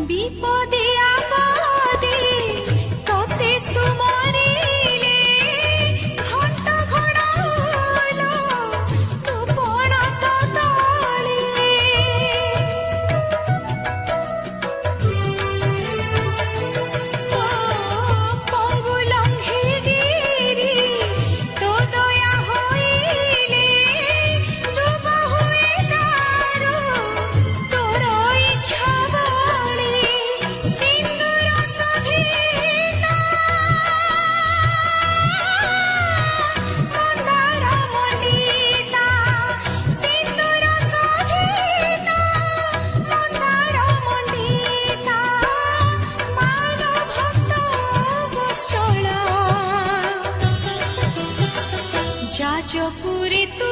বিপদে আপদে তোতে সুমরিলে ঘণ্ট ঘোড়া হলো তো পড়ত তলে পঙ্গু লঙ্ঘে গিরি তো দয়া হইলে দুবা হুয়ে দারু তোর ইচ্ছা বলে সিন্দুর সভিতা মন্দার মণ্ডিতা সিন্দুর সভিতা মন্দার মণ্ডিতা মাল ভক্ত বৎসলা যাজপুরে তু